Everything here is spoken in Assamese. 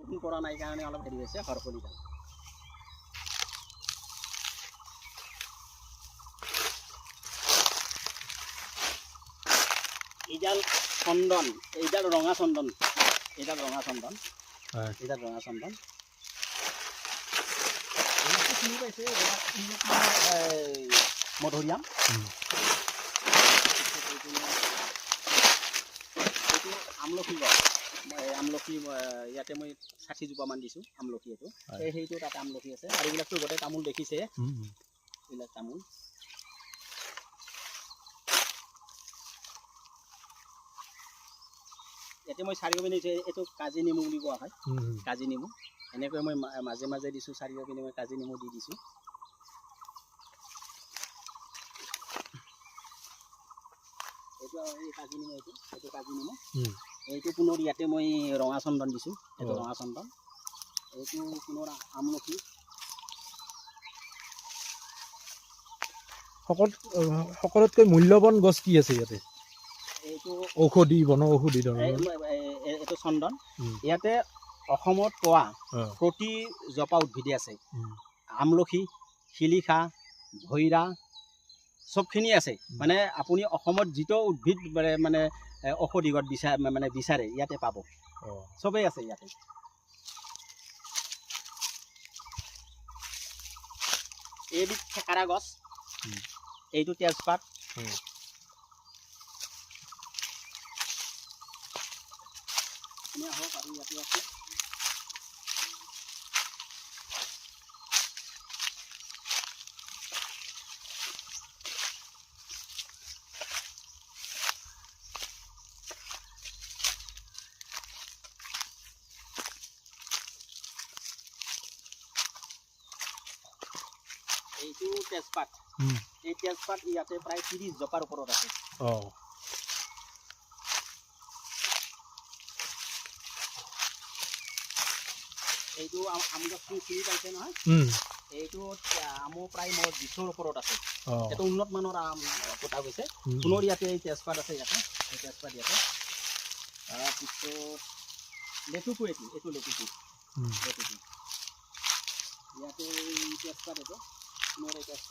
বৰষুণ পৰা নাই কাৰণে অলপ হেৰি হৈছে হৰফলিডাল। এইডাল চন্দন, এইডাল ৰঙা চন্দন, এইডাল ৰঙা চন্দন, এইডাল ৰঙা চন্দন। চিনি পাইছে মধুৰিআম, আমলখি গছ, আমলখি ইয়াতে মই 60 জোপামান দিছোঁ আমলখি। এইটো সেইটো তাতে আমলখি আছে আৰু এইবিলাকতো গোটেই তামোল দেখিছে, এইবিলাক তামোল। ইয়াতে মই চাৰিওপিনে এইটো কাজি নেমু বুলি কোৱা হয়, কাজি নেমু। এনেকৈ মই মাজে মাজে দিছোঁ, চাৰিওপিনে মই কাজি নেমু দি দিছোঁ। এইটো এই কাজি নেমু, এইটো কাজি নেমু। এইটো পুনৰ ইয়াতে মই ৰঙা চন্দন দিছোঁ, এইটো ৰঙা চন্দন। এইটো পুনৰ আমলখি। সকলোতকৈ মূল্যৱান গছ কি আছে ইয়াতে? এইটো ঔষধি, বন ঔষধি ধৰণৰ এইটো চন্দন। ইয়াতে অসমত পোৱা প্ৰতি জপা উদ্ভিদে আছে। আমলখি, শিলিখা, ভৈৰা চবখিনি আছে। মানে আপুনি অসমত যিটো উদ্ভিদ মানে ঔষধি গছ বিচাৰে ইয়াতে পাব, চবেই আছে ইয়াতে। এইবিধ থেকেৰা গছ, এইটো তেজপাত। আহক আৰু ইয়াতে আছে। এইটো তেজপাত, এই তেজপাত ইয়াতে প্ৰায় 30 জপাৰ ওপৰত আছে। এইটো আম গছটো চিনি পাইছে নহয়, এইটো আমো প্ৰায় 20ৰ ওপৰত আছে। এইটো উন্নত মানৰ আম পোতা গৈছে। পুনৰ ইয়াতে এই তেজপাত আছে, ইয়াতে এই তেজপাত ইয়াতে। তাৰপিছত লেটুকু, এইটো লেটুকু, লেটুকু ইয়াতে তেজপাত, এইটো পুনৰ এই তেজপাত।